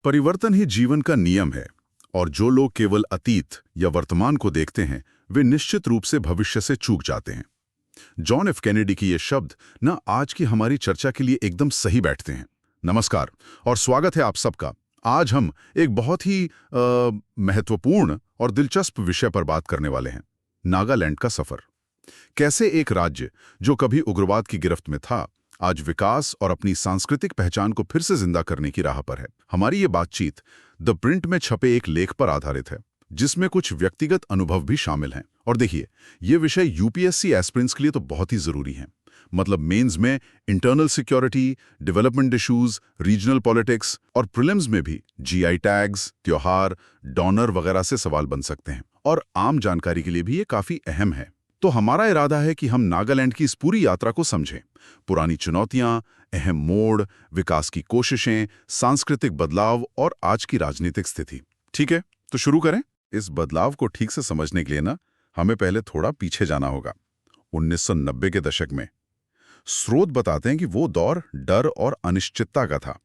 परिवर्तन ही जीवन का नियम है और जो लोग केवल अतीत या वर्तमान को देखते हैं वे निश्चित रूप से भविष्य से चूक जाते हैं। जॉन एफ कैनेडी की ये शब्द न आज की हमारी चर्चा के लिए एकदम सही बैठते हैं। नमस्कार और स्वागत है आप सबका। आज हम एक बहुत ही महत्वपूर्ण और दिलचस्प विषय पर बात करने वाले हैं, नागालैंड का सफर। कैसे एक राज्य जो कभी उग्रवाद की गिरफ्त में था आज विकास और अपनी सांस्कृतिक पहचान को फिर से जिंदा करने की राह पर है। हमारी ये बातचीत द प्रिंट में छपे एक लेख पर आधारित है जिसमें कुछ व्यक्तिगत अनुभव भी शामिल हैं। और देखिए, ये विषय यूपीएससी एस्पिरेंट्स के लिए तो बहुत ही जरूरी है। मतलब मेंस में internal security, development issues, regional politics और प्रीलिम्स में भी जीआई टैग्स, त्योहार, डोनर वगैरह से सवाल बन सकते हैं। और आम जानकारी के लिए भी ये काफी अहम है। तो हमारा इरादा है कि हम नागालैंड की इस पूरी यात्रा को समझें, पुरानी चुनौतियां, अहम मोड़, विकास की कोशिशें, सांस्कृतिक बदलाव और आज की राजनीतिक स्थिति। ठीक है, तो शुरू करें। इस बदलाव को ठीक से समझने के लिए ना हमें पहले थोड़ा पीछे जाना होगा। 1990 के दशक में स्रोत बताते हैं कि वो दौर डर और अनिश्चितता का था।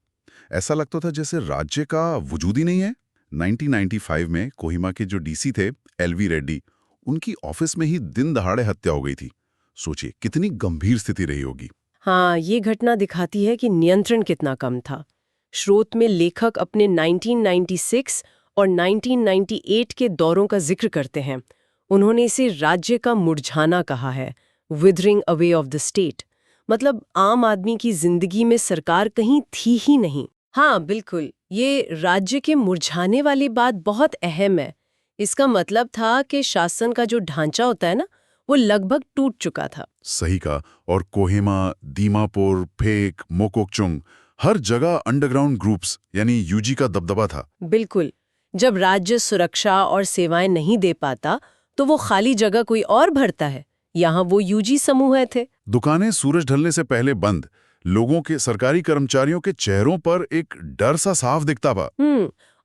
ऐसा लगता था जैसे राज्य का वजूद ही नहीं है। 1995 में कोहिमा के जो डीसी थे एलवी रेड्डी, उनकी ऑफिस में ही दिन दहाड़े हत्या हो गई थी। सोचिए कितनी गंभीर स्थिति रही होगी। हाँ, ये घटना दिखाती है कि नियंत्रण कितना कम था। स्रोत में लेखक अपने 1996 और 1998 के दौरों का जिक्र करते हैं। उन्होंने इसे राज्य का मुरझाना कहा है, withering away of the state. मतलब आम आदमी की जिंदगी में सरकार कहीं थी ही नहीं। हाँ बिल्कुल, ये राज्य के मुरझाने वाली बात बहुत अहम है। इसका मतलब था कि शासन का जो ढांचा होता है ना, वो लगभग टूट चुका था। सही का। और कोहिमा, दीमापुर, फेक, मोकोकचुंग, हर जगह अंडरग्राउंड ग्रुप्स यानी यूजी का दबदबा था। बिल्कुल, जब राज्य सुरक्षा और सेवाएं नहीं दे पाता तो वो खाली जगह कोई और भरता है। यहाँ वो यूजी समूह थे। दुकानें सूरज ढलने से पहले बंद, लोगों के, सरकारी कर्मचारियों के चेहरों पर एक डर सा साफ दिखता था।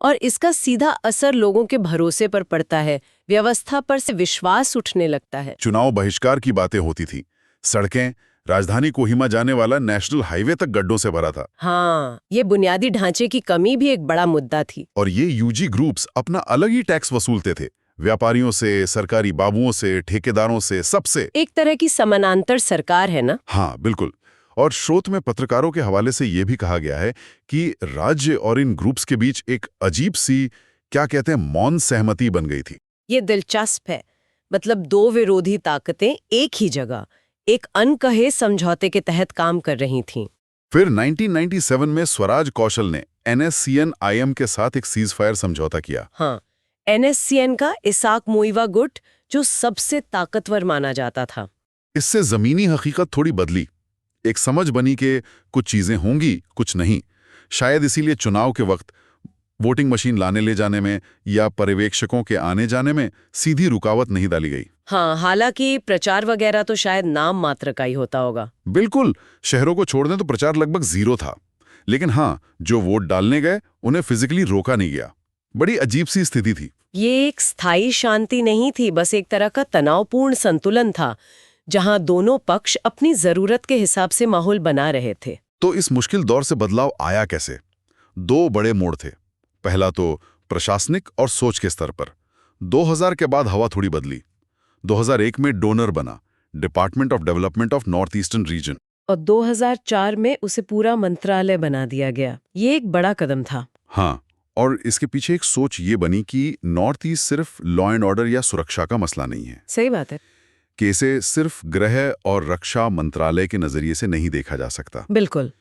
और इसका सीधा असर लोगों के भरोसे पर पड़ता है, व्यवस्था पर से विश्वास उठने लगता है। चुनाव बहिष्कार की बातें होती थी। सड़कें, राजधानी कोहिमा जाने वाला नेशनल हाईवे तक गड्ढों से भरा था। हाँ, ये बुनियादी ढांचे की कमी भी एक बड़ा मुद्दा थी। और ये यूजी ग्रुप्स अपना अलग ही टैक्स वसूलते थे, व्यापारियों से, सरकारी बाबुओं से, ठेकेदारों से, सबसे। एक तरह की समानांतर सरकार है ना। हाँ बिल्कुल। और स्रोत में पत्रकारों के हवाले से यह भी कहा गया है कि राज्य और इन ग्रुप्स के बीच एक अजीब सी, क्या कहते हैं, मौन सहमति बन गई थी। ये दिलचस्प है। मतलब दो विरोधी ताकतें एक ही जगह एक अनकहे समझौते के तहत काम कर रही थीं। फिर 1997 में स्वराज कौशल ने NSCN-IM के साथ एक सीज फायर समझौता किया। हाँ, NSCN का इसाक मुइवा गुट जो सबसे ताकतवर माना जाता था। इससे जमीनी हकीकत थोड़ी बदली। एक समझ बनी कि कुछ चीजें होंगी, कुछ नहीं। शायद इसीलिए चुनाव के वक्त वोटिंग मशीन लाने ले जाने में या पर्यवेक्षकों के आने जाने में सीधी रुकावट नहीं डाली गई। हाँ, हालांकि प्रचार वगैरह तो शायद नाम मात्र का ही होता होगा। बिल्कुल, शहरों को छोड़ दें तो प्रचार लगभग जीरो था। लेकिन हाँ, जो वोट डालने गए उन्हें फिजिकली रोका नहीं गया। बड़ी अजीब सी स्थिति थी। ये एक स्थायी शांति नहीं थी, बस एक तरह का तनावपूर्ण संतुलन था जहां दोनों पक्ष अपनी जरूरत के हिसाब से माहौल बना रहे थे। तो इस मुश्किल दौर से बदलाव आया कैसे? दो बड़े मोड़ थे। पहला तो प्रशासनिक और सोच के स्तर पर। 2000 के बाद हवा थोड़ी बदली। 2001 में डोनर बना, department of development of north eastern region. और 2004 में उसे पूरा मंत्रालय बना दिया गया। ये एक बड़ा कदम था। हाँ, और इसके पीछे एक सोच ये बनी कि नॉर्थ ईस्ट सिर्फ लॉ एंड ऑर्डर या सुरक्षा का मसला नहीं है। सही बात है। कि इसे सिर्फ गृह और रक्षा मंत्रालय के नजरिए से नहीं देखा जा सकता। बिल्कुल।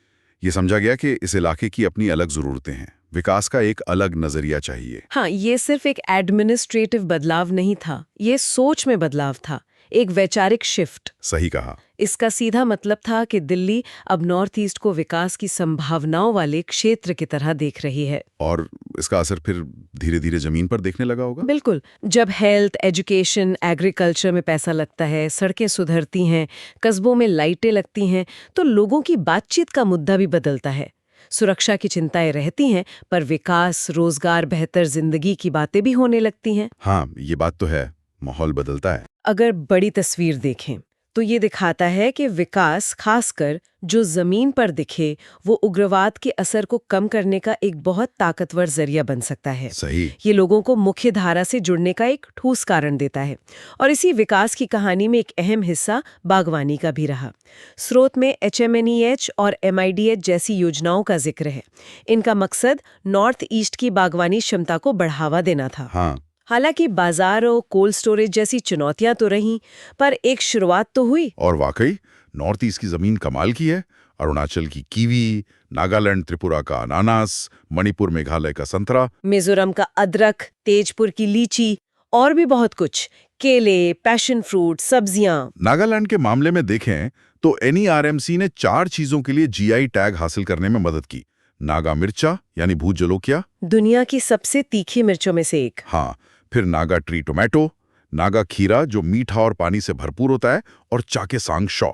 ये समझा गया कि इस इलाके की अपनी अलग जरूरतें हैं, विकास का एक अलग नजरिया चाहिए। हाँ, ये सिर्फ एक एडमिनिस्ट्रेटिव बदलाव नहीं था, ये सोच में बदलाव था, एक वैचारिक शिफ्ट। सही कहा। इसका सीधा मतलब था कि दिल्ली अब नॉर्थ ईस्ट को विकास की संभावनाओं वाले क्षेत्र की तरह देख रही है। और इसका असर फिर धीरे धीरे जमीन पर देखने लगा होगा। बिल्कुल, जब हेल्थ, एजुकेशन, एग्रीकल्चर में पैसा लगता है, सड़कें सुधरती हैं, कस्बों में लाइटें लगती हैं, तो लोगों की बातचीत का मुद्दा भी बदलता है। सुरक्षा की चिंताएं रहती हैं, पर विकास, रोजगार, बेहतर जिंदगी की बातें भी होने लगती हैं। हाँ, ये बात तो है, माहौल बदलता है। अगर बड़ी तस्वीर देखें तो ये दिखाता है कि विकास खासकर जो जमीन पर दिखे वो उग्रवाद के असर को कम करने का एक बहुत ताकतवर जरिया बन सकता है। सही। ये लोगों को मुख्य धारा से जुड़ने का एक ठोस कारण देता है। और इसी विकास की कहानी में एक अहम हिस्सा बागवानी का भी रहा। स्रोत में HMNEH और MIDH जैसी योजनाओं का जिक्र है। इनका मकसद नॉर्थ ईस्ट की बागवानी क्षमता को बढ़ावा देना था। हाँ। हालांकि बाजार और कोल्ड स्टोरेज जैसी चुनौतियां तो रहीं, पर एक शुरुआत तो हुई। और वाकई नॉर्थ ईस्ट की जमीन कमाल की है। अरुणाचल की कीवी, नागालैंड त्रिपुरा का अनानास, मणिपुर मेघालय का संतरा, मिजोरम का अदरक, तेजपुर की लीची और भी बहुत कुछ, केले, पैशन फ्रूट, सब्जियां। नागालैंड के मामले में देखें तो NERMC ने 4 चीजों के लिए GI टैग हासिल करने में मदद की। नागा मिर्चा यानी भूत जलोकिया, दुनिया की सबसे तीखी मिर्चों में से एक। हाँ, फिर नागा ट्री टोमेटो, नागा खीरा जो मीठा और पानी से भरपूर होता है, और चाकेसांग शॉ।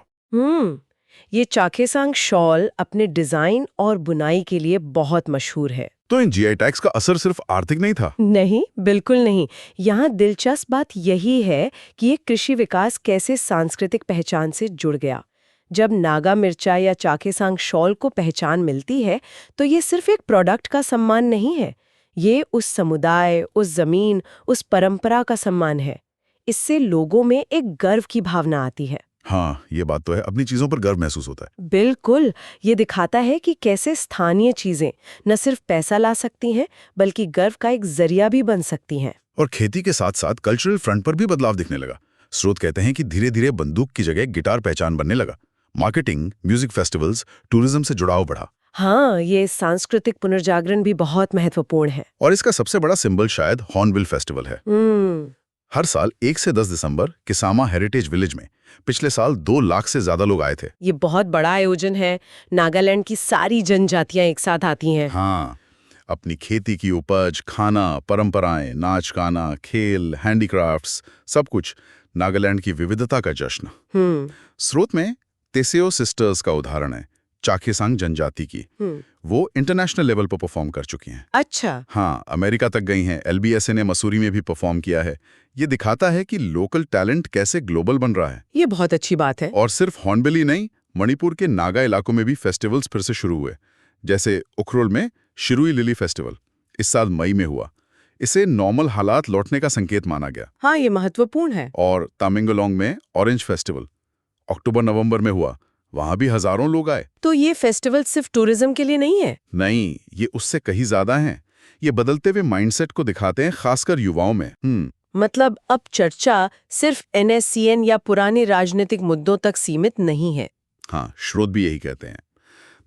ये चाखेसांग शॉल अपने डिजाइन और बुनाई के लिए बहुत मशहूर है। तो इन GI टैग्स का असर सिर्फ आर्थिक नहीं था। नहीं, बिल्कुल नहीं। यहाँ दिलचस्प बात यही है कि ये कृषि विकास कैसे सांस्कृतिक पहचान से जुड़ गया। जब नागा मिर्चा या चाखेसांग शॉल को पहचान मिलती है तो ये सिर्फ एक प्रोडक्ट का सम्मान नहीं है, ये उस समुदाय, उस जमीन, उस परंपरा का सम्मान है। इससे लोगों में एक गर्व की भावना आती है। हाँ, ये बात तो है, अपनी चीजों पर गर्व महसूस होता है। बिल्कुल, ये दिखाता है कि कैसे स्थानीय चीजें न सिर्फ पैसा ला सकती हैं, बल्कि गर्व का एक जरिया भी बन सकती हैं। और खेती के साथ साथ कल्चरल फ्रंट पर भी बदलाव दिखने लगा। स्रोत कहते हैं कि धीरे धीरे बंदूक की जगह गिटार पहचान बनने लगा। मार्केटिंग, म्यूजिक फेस्टिवल्स, टूरिज्म से जुड़ाव बढ़ा। हाँ, ये सांस्कृतिक पुनर्जागरण भी बहुत महत्वपूर्ण है। और इसका सबसे बड़ा सिंबल शायद हॉर्नबिल फेस्टिवल है। हर साल 1 से 10 दिसंबर किसामा हेरिटेज विलेज में पिछले साल 2 लाख से ज्यादा लोग आए थे। ये बहुत बड़ा आयोजन है। नागालैंड की सारी जनजातियां एक साथ आती हैं। हाँ, अपनी खेती की उपज, खाना, परंपराएं, नाच गाना, खेल, हैंडीक्राफ्ट्स, सब कुछ नागालैंड की विविधता का जश्न। स्रोत में तेसेओ सिस्टर्स का उदाहरण है, चाखेसांग जनजाति की। वो इंटरनेशनल लेवल पर परफॉर्म कर चुकी हैं। अच्छा। हाँ, अमेरिका तक गई हैं। LBSA ने मसूरी में भी परफॉर्म किया है। ये दिखाता है कि लोकल टैलेंट कैसे ग्लोबल बन रहा है। ये बहुत अच्छी बात है। और सिर्फ हॉर्नबिल ही नहीं, मणिपुर के नागा इलाकों में भी फेस्टिवल्स फिर से शुरू हुए। जैसे उखरुल में शिरुई लिली फेस्टिवल इस साल मई में हुआ। इसे नॉर्मल हालात लौटने का संकेत माना गया। हाँ, ये महत्वपूर्ण है। और तामेंगलोंग में ऑरेंज फेस्टिवल अक्टूबर-नवंबर में हुआ। वहां भी हजारों लोग आए। तो ये फेस्टिवल सिर्फ टूरिज्म के लिए नहीं है? नहीं, ये उससे कहीं ज्यादा हैं। ये बदलते हुए माइंडसेट को दिखाते हैं, खासकर युवाओं में। मतलब अब चर्चा सिर्फ NSCN या पुराने राजनीतिक मुद्दों तक सीमित नहीं है। हाँ, स्रोत भी यही कहते हैं।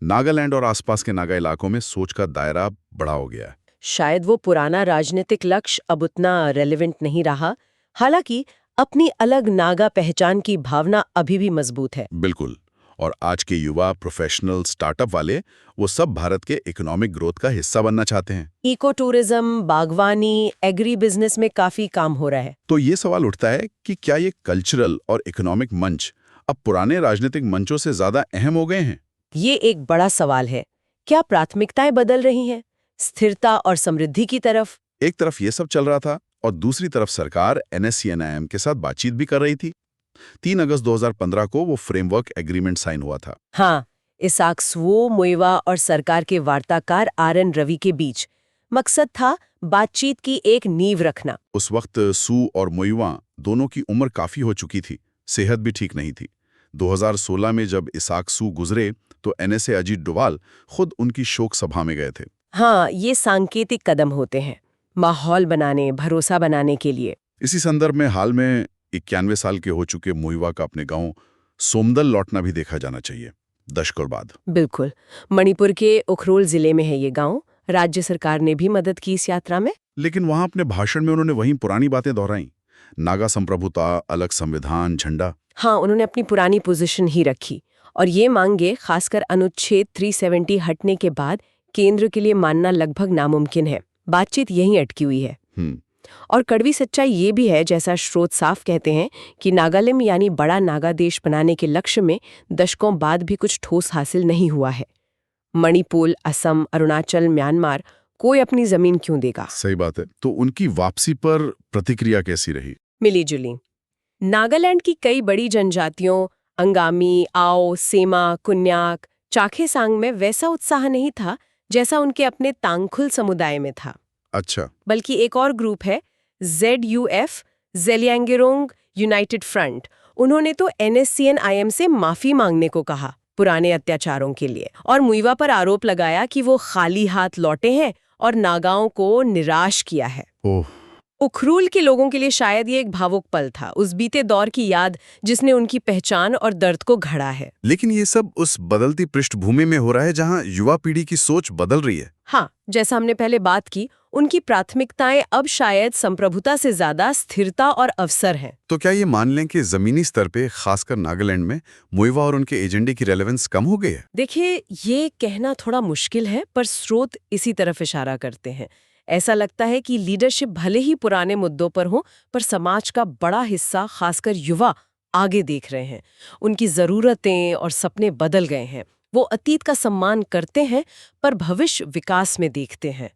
नागालैंड और आसपास के नागा इलाकों में सोच का दायरा बड़ा हो गया है। शायद वो पुराना राजनीतिक लक्ष्य अब उतना रेलेवेंट नहीं रहा। हालांकि अपनी अलग नागा पहचान की भावना अभी भी मजबूत है। बिल्कुल। और आज के युवा, प्रोफेशनल, स्टार्टअप वाले, वो सब भारत के इकोनॉमिक ग्रोथ का हिस्सा बनना चाहते हैं। इको टूरिज्म, बागवानी, एग्री बिजनेस में काफी काम हो रहा है। तो ये सवाल उठता है कि क्या ये कल्चरल और इकोनॉमिक मंच अब पुराने राजनीतिक मंचों से ज्यादा अहम हो गए हैं? ये एक बड़ा सवाल है। क्या प्राथमिकताएं बदल रही हैं? स्थिरता और समृद्धि की तरफ? एक तरफ ये सब चल रहा था और दूसरी तरफ सरकार NSCNIM के साथ बातचीत भी कर रही थी। 3 अगस्त 2015 को वो फ्रेमवर्क एग्रीमेंट साइन हुआ था। हाँ, इसाक सुओ मोइवा और सरकार के वार्ताकार RN रवि के बीच मकसद था बातचीत की एक नींव रखना। उस वक्त सू और मोइवा दोनों की उम्र काफी हो चुकी थी, सेहत भी ठीक नहीं थी। 2016 में जब इसाक सू गुजरे तो NSA अजीत डोवाल खुद उनकी शोक सभा में गए थे। हाँ, ये सांकेतिक कदम होते हैं, माहौल बनाने, भरोसा बनाने के लिए। इसी संदर्भ में हाल में 91 साल के हो चुके मोइवा का अपने गांव सोमदल लौटना भी देखा जाना चाहिए, दशकों बाद। बिल्कुल। मणिपुर के उखरुल जिले में है ये गांव। राज्य सरकार ने भी मदद की इस यात्रा में। लेकिन वहां अपने भाषण में उन्होंने वहीं पुरानी बातें दोहराई। नागा संप्रभुता, अलग संविधान, झंडा। हाँ, उन्होंने अपनी पुरानी पोजीशन ही रखी और ये मांगे, खासकर अनुच्छेद 370 हटने के बाद केंद्र के लिए मानना लगभग नामुमकिन है। बातचीत यहीं अटकी हुई है। और कड़वी सच्चाई ये भी है, जैसा स्रोत साफ कहते हैं, कि नागालैंड यानी बड़ा नागा देश बनाने के लक्ष्य में दशकों बाद भी कुछ ठोस हासिल नहीं हुआ है। मणिपुर, असम, अरुणाचल, म्यांमार, कोई अपनी जमीन क्यों देगा? सही बात है। तो उनकी वापसी पर प्रतिक्रिया कैसी रही? मिली जुली। नागालैंड की कई बड़ी जनजातियों अंगामी, आओ, सेमा, कुन्याक, चाखेसांग में वैसा उत्साह नहीं था जैसा उनके अपने तांगखुल समुदाय में था। अच्छा। बल्कि एक और ग्रुप है ZUF, ज़ेलियांगरोंग यूनाइटेड फ्रंट। उन्होंने तो NSCN-IM से माफी मांगने को कहा पुराने अत्याचारों के लिए, और मुइवा पर आरोप लगाया कि वो खाली हाथ लौटे हैं और नागाओं को निराश किया है। ओह। उखरूल के लोगों के लिए शायद ये एक भावुक पल था, उस बीते दौर की याद जिसने उनकी पहचान और दर्द को घड़ा है। लेकिन ये सब उस बदलती पृष्ठभूमि में हो रहा है जहां युवा पीढ़ी की सोच बदल रही है। हाँ, जैसा हमने पहले बात की, उनकी प्राथमिकताएं अब शायद संप्रभुता से ज्यादा स्थिरता और अवसर हैं। तो क्या ये मान लें कि जमीनी स्तर पे खासकर नागालैंड में मुइवा और उनके एजेंडे की रेलेवेंस कम हो गई है? देखिए, ये कहना थोड़ा मुश्किल है, पर स्रोत इसी तरफ इशारा करते हैं। ऐसा लगता है कि लीडरशिप भले ही पुराने मुद्दों पर हो, पर समाज का बड़ा हिस्सा, खासकर युवा, आगे देख रहे हैं। उनकी जरूरतें और सपने बदल गए हैं। वो अतीत का सम्मान करते हैं, पर भविष्य विकास में देखते हैं।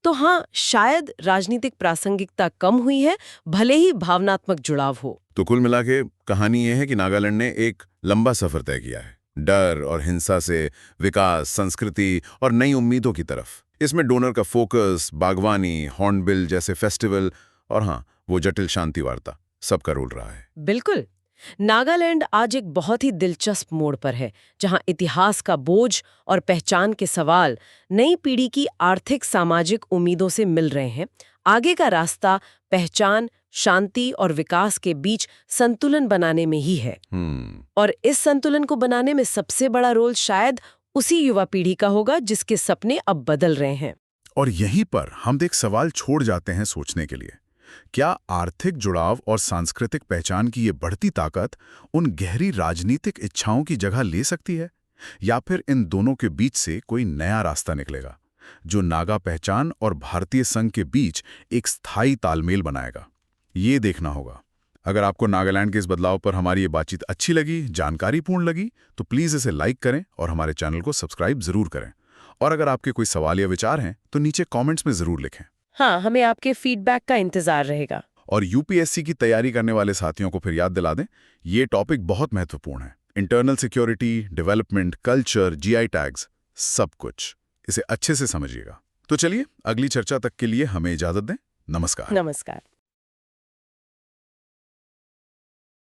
तो हाँ, शायद राजनीतिक प्रासंगिकता कम हुई है, भले ही भावनात्मक जुड़ाव हो। तो कुल मिला के कहानी ये है कि नागालैंड ने एक लंबा सफर तय किया है, डर और हिंसा से विकास, संस्कृति और नई उम्मीदों की तरफ। इसमें डोनर का फोकस, बागवानी, हॉर्नबिल जैसे फेस्टिवल और हाँ, वो जटिल शांति वार्ता, सबका रोल रहा है। बिल्कुल। नागालैंड आज एक बहुत ही दिलचस्प मोड़ पर है, जहां इतिहास का बोझ और पहचान के सवाल नई पीढ़ी की आर्थिक सामाजिक उम्मीदों से मिल रहे हैं। आगे का रास्ता पहचान, शांति और विकास के बीच संतुलन बनाने में ही है। और इस संतुलन को बनाने में सबसे बड़ा रोल शायद उसी युवा पीढ़ी का होगा जिसके सपने अब बदल रहे हैं। और यहीं पर हम एक सवाल छोड़ जाते हैं सोचने के लिए। क्या आर्थिक जुड़ाव और सांस्कृतिक पहचान की ये बढ़ती ताकत उन गहरी राजनीतिक इच्छाओं की जगह ले सकती है, या फिर इन दोनों के बीच से कोई नया रास्ता निकलेगा जो नागा पहचान और भारतीय संघ के बीच एक स्थायी तालमेल बनाएगा? ये देखना होगा। अगर आपको नागालैंड के इस बदलाव पर हमारी ये बातचीत अच्छी लगी, जानकारीपूर्ण लगी, तो प्लीज़ इसे लाइक करें और हमारे चैनल को सब्सक्राइब जरूर करें। और अगर आपके कोई सवाल या विचार हैं तो नीचे कमेंट्स में जरूर लिखें। हाँ, हमें आपके फीडबैक का इंतजार रहेगा। और यूपीएससी की तैयारी करने वाले साथियों को फिर याद दिला दें, ये टॉपिक बहुत महत्वपूर्ण है। Internal security, development, culture, GI tags, सब कुछ। इसे अच्छे से समझिएगा। तो चलिए, अगली चर्चा तक के लिए हमें इजाजत दें। नमस्कार। नमस्कार।